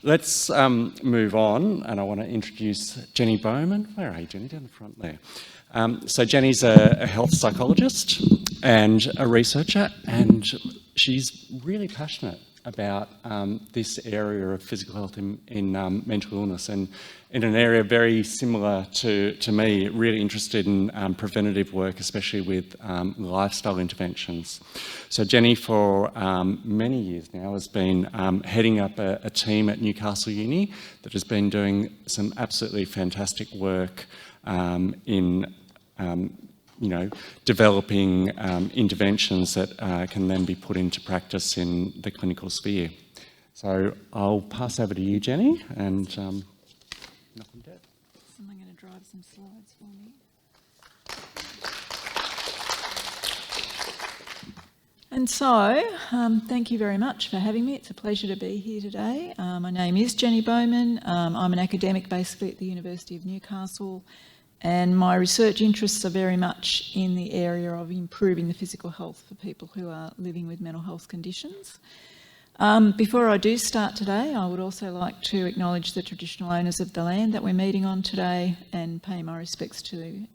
let's move on, and I want to introduce Jenny Bowman. Where are you, Jenny? Down the front there. So Jenny's a health psychologist and a researcher, and she's really passionate about this area of physical health in mental illness, and in an area very similar to me, really interested in preventative work, especially with lifestyle interventions. So Jenny, for many years now, has been heading up a team at Newcastle Uni that has been doing some absolutely fantastic work in developing interventions that can then be put into practice in the clinical sphere. So I'll pass over to you, Jenny, and knock on dead. Someone going to drive some slides for me. And so, thank you very much for having me. It's a pleasure to be here today. My name is Jenny Bowman. I'm an academic basically at the University of Newcastle. And my research interests are very much in the area of improving the physical health for people who are living with mental health conditions. Before I do start today, I would also like to acknowledge the traditional owners of the land that we're meeting on today and pay my respects to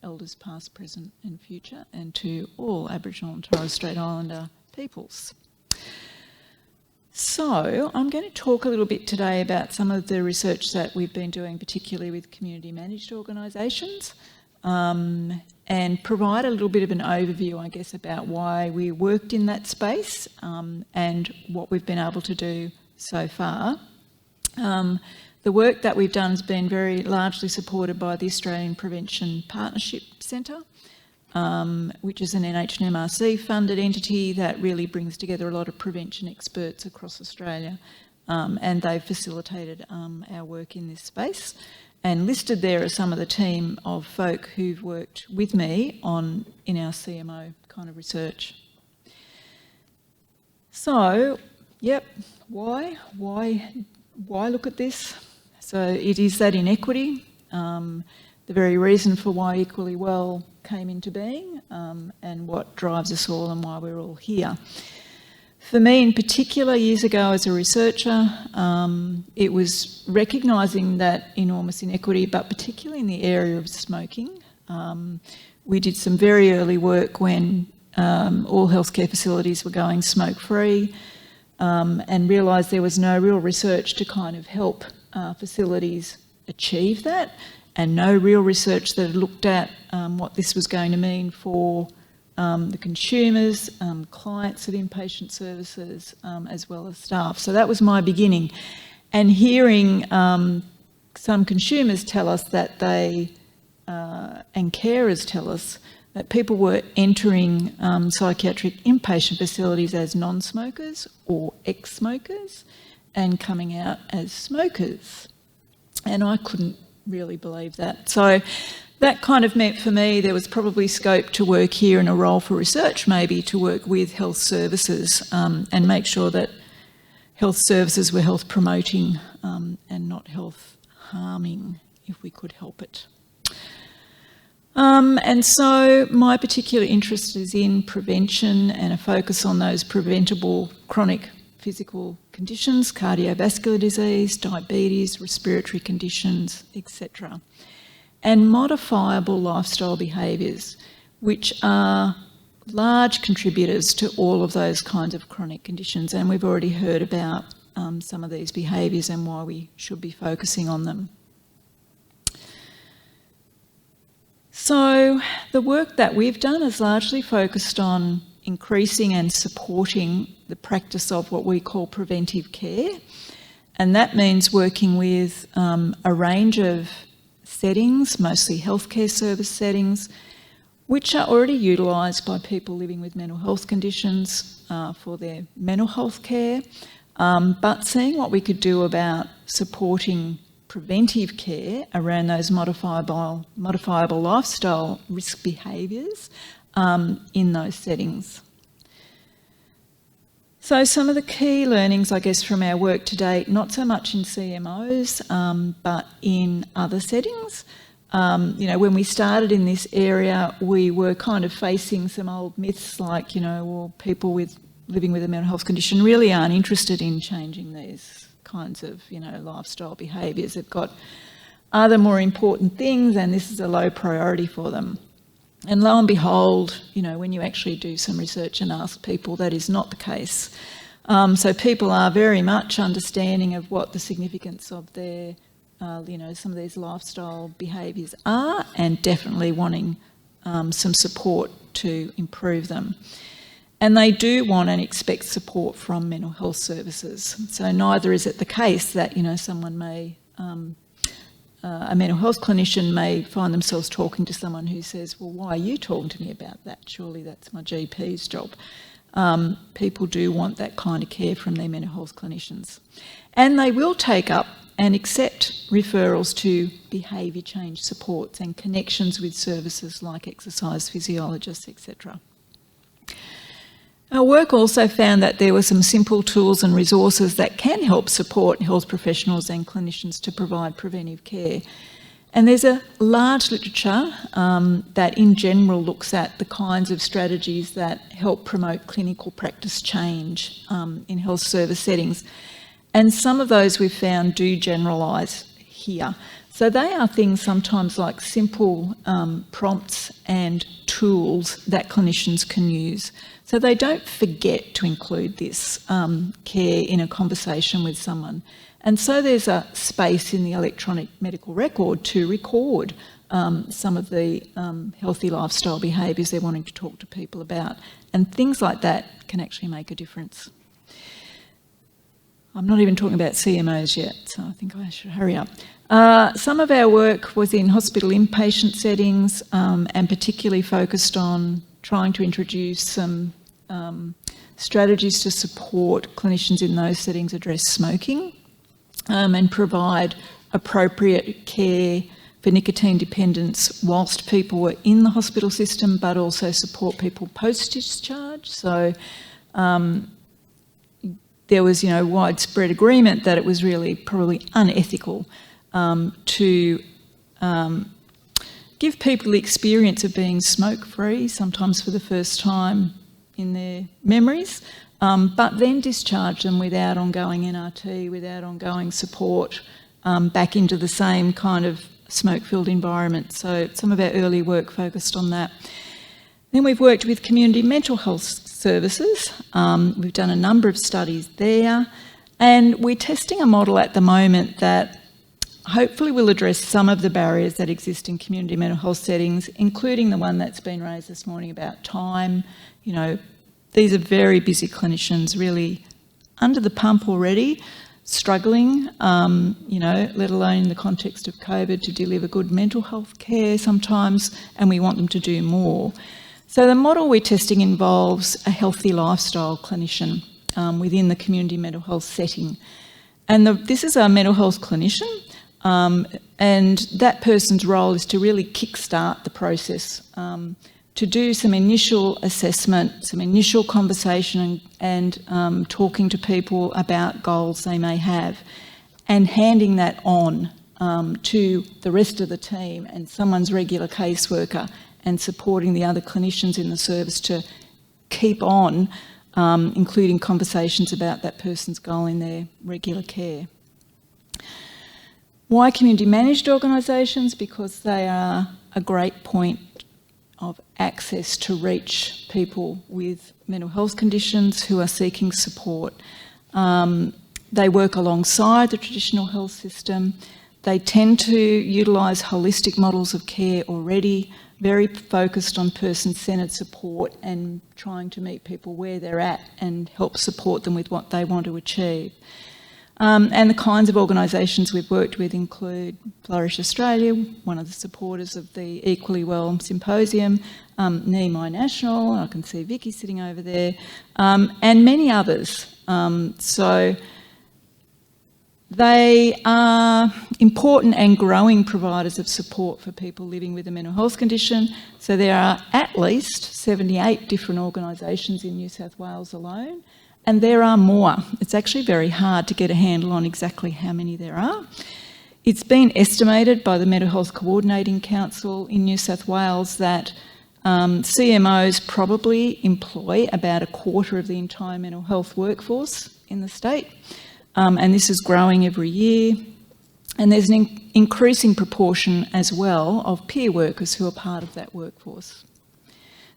elders past, present and future, and to all Aboriginal and Torres Strait Islander peoples. So I'm going to talk a little bit today about some of the research that we've been doing, particularly with community managed organisations, and provide a little bit of an overview, I guess, about why we worked in that space and what we've been able to do so far. The work that we've done has been very largely supported by the Australian Prevention Partnership Centre, which is an NHMRC funded entity that really brings together a lot of prevention experts across Australia, and they've facilitated our work in this space. And listed there are some of the team of folk who've worked with me in our CMO kind of research. So, yep, why look at this? So it is that inequity, the very reason for why Equally Well came into being, and what drives us all and why we're all here. For me in particular, years ago as a researcher, it was recognising that enormous inequity, but particularly in the area of smoking. We did some very early work when all healthcare facilities were going smoke-free, and realised there was no real research to kind of help facilities achieve that, and no real research that had looked at what this was going to mean for the consumers, clients of inpatient services, as well as staff. So that was my beginning. And hearing some consumers tell us that they, and carers tell us, that people were entering psychiatric inpatient facilities as non-smokers or ex-smokers and coming out as smokers. And I couldn't really believe that. So that kind of meant for me there was probably scope to work here in a role for research, maybe to work with health services and make sure that health services were health promoting and not health harming if we could help it. And so my particular interest is in prevention and a focus on those preventable chronic physical conditions, cardiovascular disease, diabetes, respiratory conditions, etc. And modifiable lifestyle behaviours, which are large contributors to all of those kinds of chronic conditions. And we've already heard about some of these behaviours and why we should be focusing on them. So the work that we've done is largely focused on increasing and supporting the practice of what we call preventive care. And that means working with a range of settings, mostly healthcare service settings, which are already utilised by people living with mental health conditions for their mental health care, but seeing what we could do about supporting preventive care around those modifiable lifestyle risk behaviours in those settings. So some of the key learnings, I guess, from our work to date, not so much in CMOs, but in other settings. When we started in this area, we were kind of facing some old myths like, well, people living with a mental health condition really aren't interested in changing these kinds of, lifestyle behaviours. They've got other more important things, and this is a low priority for them. And lo and behold, when you actually do some research and ask people, that is not the case. So people are very much understanding of what the significance of their, some of these lifestyle behaviours are, and definitely wanting some support to improve them. And they do want and expect support from mental health services. So neither is it the case that, someone may, a mental health clinician may find themselves talking to someone who says, well, why are you talking to me about that? Surely that's my GP's job. People do want that kind of care from their mental health clinicians. And they will take up and accept referrals to behaviour change supports and connections with services like exercise physiologists, etc. Our work also found that there were some simple tools and resources that can help support health professionals and clinicians to provide preventive care. And there's a large literature that in general looks at the kinds of strategies that help promote clinical practice change in health service settings. And some of those we've found do generalise here. So they are things sometimes like simple prompts and tools that clinicians can use. So they don't forget to include this care in a conversation with someone. And so there's a space in the electronic medical record to record some of the healthy lifestyle behaviours they're wanting to talk to people about. And things like that can actually make a difference. I'm not even talking about CMOs yet, so I think I should hurry up. Some of our work was in hospital inpatient settings and particularly focused on trying to introduce some strategies to support clinicians in those settings address smoking and provide appropriate care for nicotine dependence whilst people were in the hospital system, but also support people post-discharge. So there was, widespread agreement that it was really probably unethical to give people the experience of being smoke-free, sometimes for the first time in their memories, but then discharge them without ongoing NRT, without ongoing support, back into the same kind of smoke-filled environment. So some of our early work focused on that. Then we've worked with community mental health services. We've done a number of studies there, and we're testing a model at the moment that hopefully will address some of the barriers that exist in community mental health settings, including the one that's been raised this morning about time. These are very busy clinicians, really under the pump already, struggling, let alone in the context of COVID, to deliver good mental health care sometimes, and we want them to do more. So the model we're testing involves a healthy lifestyle clinician within the community mental health setting. And this is our mental health clinician, and that person's role is to really kickstart the process, to do some initial assessment, some initial conversation and talking to people about goals they may have, and handing that on to the rest of the team and someone's regular caseworker, and supporting the other clinicians in the service to keep on, including conversations about that person's goal in their regular care. Why community managed organisations? Because they are a great point of access to reach people with mental health conditions who are seeking support. They work alongside the traditional health system. They tend to utilise holistic models of care already, very focused on person-centred support and trying to meet people where they're at and help support them with what they want to achieve. And the kinds of organisations we've worked with include Flourish Australia, one of the supporters of the Equally Well Symposium, My National, I can see Vicky sitting over there, and many others. So they are important and growing providers of support for people living with a mental health condition. So there are at least 78 different organisations in New South Wales alone, and there are more. It's actually very hard to get a handle on exactly how many there are. It's been estimated by the Mental Health Coordinating Council in New South Wales that CMOs probably employ about a quarter of the entire mental health workforce in the state. and this is growing every year. And there's an increasing proportion as well of peer workers who are part of that workforce.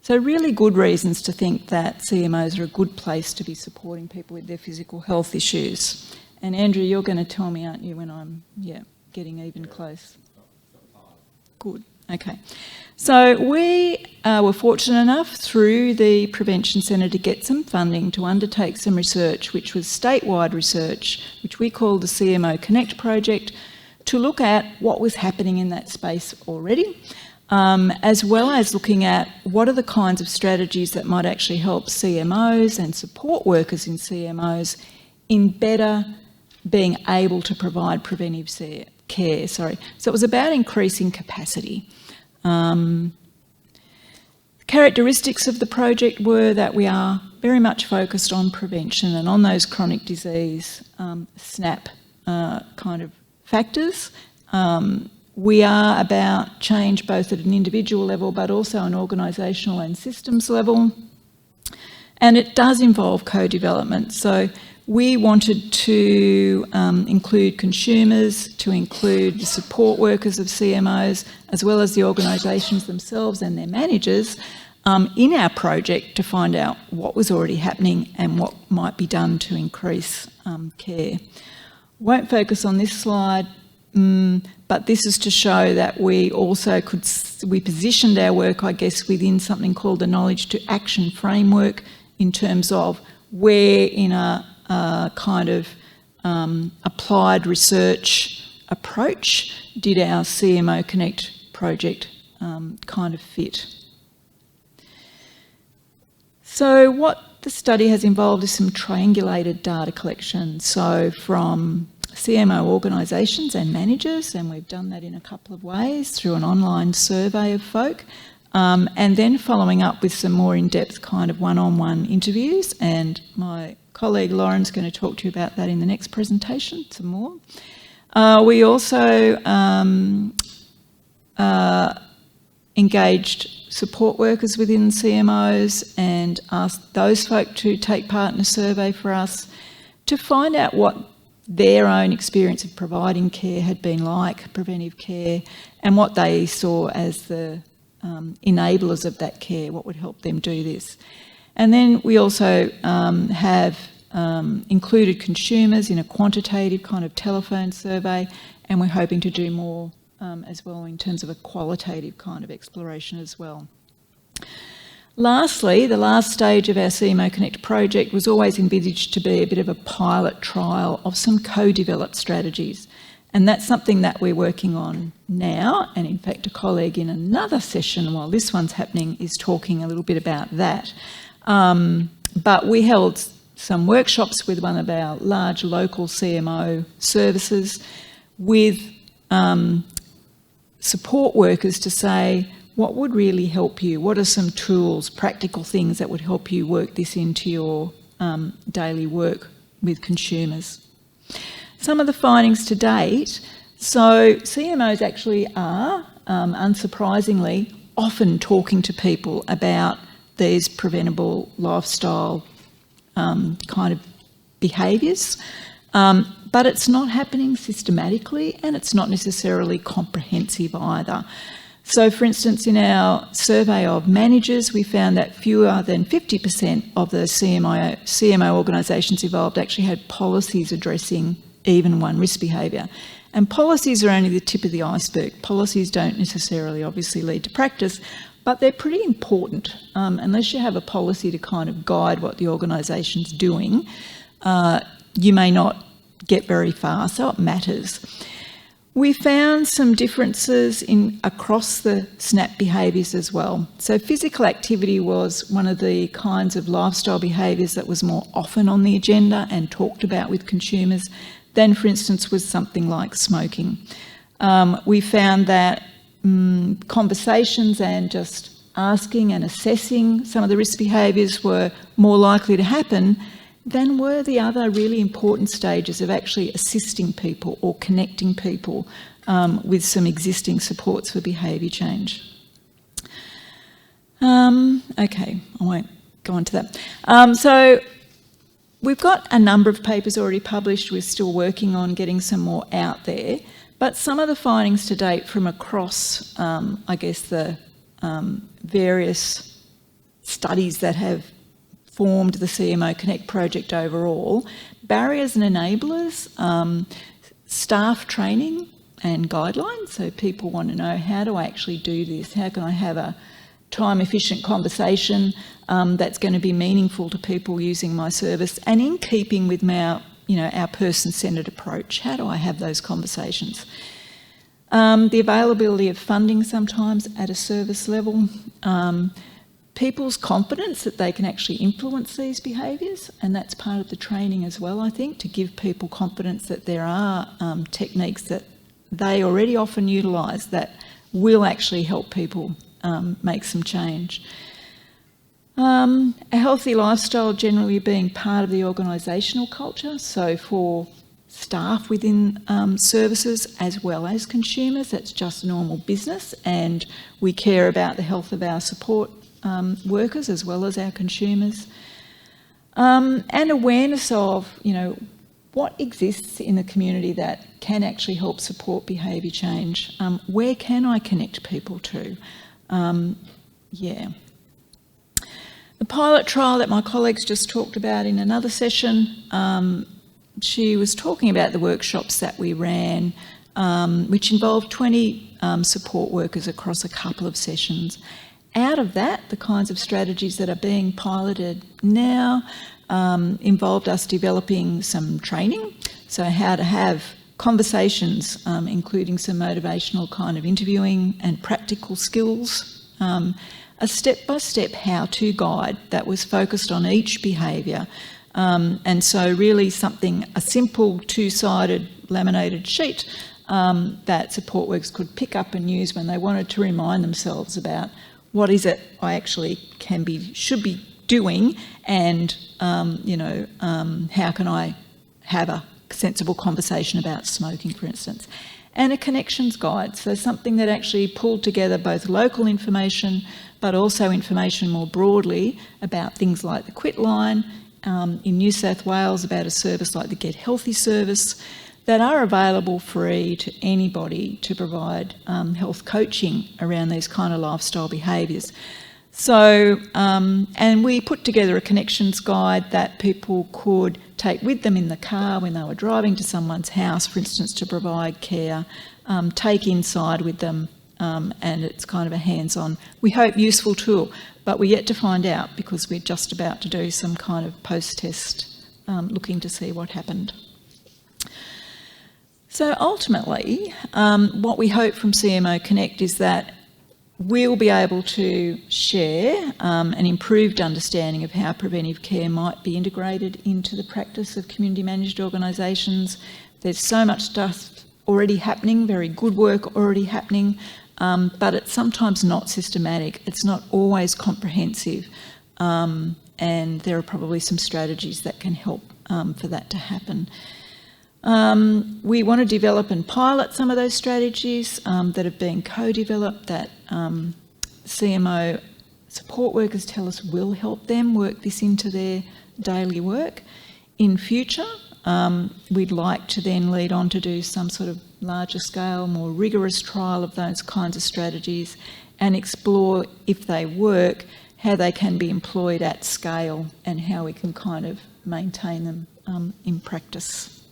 So really good reasons to think that CMOs are a good place to be supporting people with their physical health issues. And Andrew, you're going to tell me, aren't you, when I'm getting even close? Good, okay. So we were fortunate enough through the Prevention Centre to get some funding to undertake some research, which was statewide research, which we call the CMO Connect project, to look at what was happening in that space already, as well as looking at what are the kinds of strategies that might actually help CMOs and support workers in CMOs in better being able to provide preventive care. So it was about increasing capacity. Characteristics of the project were that we are very much focused on prevention and on those chronic disease SNAP kind of factors. We are about change both at an individual level but also an organisational and systems level. And it does involve co-development. So we wanted to include consumers, to include the support workers of CMOs, as well as the organisations themselves and their managers in our project to find out what was already happening and what might be done to increase care. Won't focus on this slide, but this is to show that we also we positioned our work, I guess, within something called the knowledge to action framework in terms of where in a kind of applied research approach did our CMO Connect project kind of fit. So what the study has involved is some triangulated data collection, so from CMO organisations and managers, and we've done that in a couple of ways through an online survey of folk, and then following up with some more in-depth kind of one-on-one interviews, and my colleague Lauren's going to talk to you about that in the next presentation, some more. We also engaged support workers within CMOs and asked those folk to take part in a survey for us to find out what their own experience of providing care had been like, preventive care, and what they saw as the enablers of that care, what would help them do this. And then we also have included consumers in a quantitative kind of telephone survey, and we're hoping to do more as well in terms of a qualitative kind of exploration as well. Lastly, the last stage of our CMO Connect project was always envisaged to be a bit of a pilot trial of some co-developed strategies. And that's something that we're working on now. And in fact, a colleague in another session while this one's happening is talking a little bit about that. But we held some workshops with one of our large local CMO services with support workers to say, what would really help you? What are some tools, practical things that would help you work this into your daily work with consumers? Some of the findings to date. So CMOs actually are, unsurprisingly, often talking to people about these preventable lifestyle kind of behaviours. But it's not happening systematically and it's not necessarily comprehensive either. So, for instance, in our survey of managers, we found that fewer than 50% of the CMO organisations involved actually had policies addressing even one risk behaviour. And policies are only the tip of the iceberg. Policies don't necessarily obviously lead to practice, but they're pretty important. Unless you have a policy to kind of guide what the organisation's doing, you may not get very far, so it matters. We found some differences across the SNAP behaviours as well. So physical activity was one of the kinds of lifestyle behaviours that was more often on the agenda and talked about with consumers than, for instance, was something like smoking. We found that conversations and just asking and assessing some of the risk behaviours were more likely to happen than were the other really important stages of actually assisting people or connecting people with some existing supports for behaviour change. Okay, I won't go on to that. So we've got a number of papers already published. We're still working on getting some more out there. But some of the findings to date from across, I guess, the various studies that have formed the CMO Connect project overall, barriers and enablers, staff training and guidelines. So people want to know, how do I actually do this? How can I have a time-efficient conversation that's going to be meaningful to people using my service and in keeping with our person-centred approach? How do I have those conversations? The availability of funding sometimes at a service level, people's confidence that they can actually influence these behaviours, and that's part of the training as well, I think, to give people confidence that there are techniques that they already often utilise that will actually help people make some change. A healthy lifestyle generally being part of the organisational culture, so for staff within services as well as consumers, that's just normal business, and we care about the health of our support workers as well as our consumers. And awareness of, what exists in the community that can actually help support behaviour change. Where can I connect people to? The pilot trial that my colleagues just talked about in another session, she was talking about the workshops that we ran, which involved 20 support workers across a couple of sessions. Out of that, the kinds of strategies that are being piloted now involved us developing some training, so how to have conversations, including some motivational kind of interviewing and practical skills, a step-by-step how-to guide that was focused on each behaviour. And so really a simple two-sided laminated sheet that support workers could pick up and use when they wanted to remind themselves about what is it I actually should be doing, and how can I have a sensible conversation about smoking, for instance. And a connections guide, so something that actually pulled together both local information but also information more broadly about things like the Quit line in New South Wales, about a service like the Get Healthy service, that are available free to anybody to provide health coaching around these kind of lifestyle behaviours. So, and we put together a connections guide that people could take with them in the car when they were driving to someone's house, for instance, to provide care, take inside with them, and it's kind of a hands-on, we hope, useful tool. But we're yet to find out because we're just about to do some kind of post-test looking to see what happened. So ultimately, what we hope from CMO Connect is that we'll be able to share an improved understanding of how preventive care might be integrated into the practice of community managed organisations. There's so much stuff already happening, very good work already happening, but it's sometimes not systematic. It's not always comprehensive, and there are probably some strategies that can help for that to happen. We want to develop and pilot some of those strategies that have been co-developed that CMO support workers tell us will help them work this into their daily work. In future, we'd like to then lead on to do some sort of larger scale, more rigorous trial of those kinds of strategies and explore, if they work, how they can be employed at scale and how we can kind of maintain them in practice.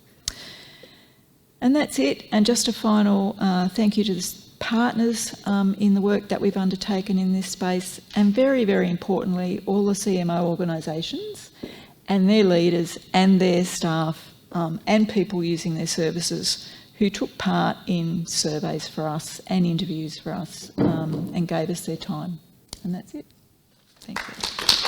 And that's it. And just a final thank you to the partners in the work that we've undertaken in this space, and very, very importantly, all the CMO organisations and their leaders and their staff and people using their services who took part in surveys for us and interviews for us and gave us their time. And that's it. Thank you.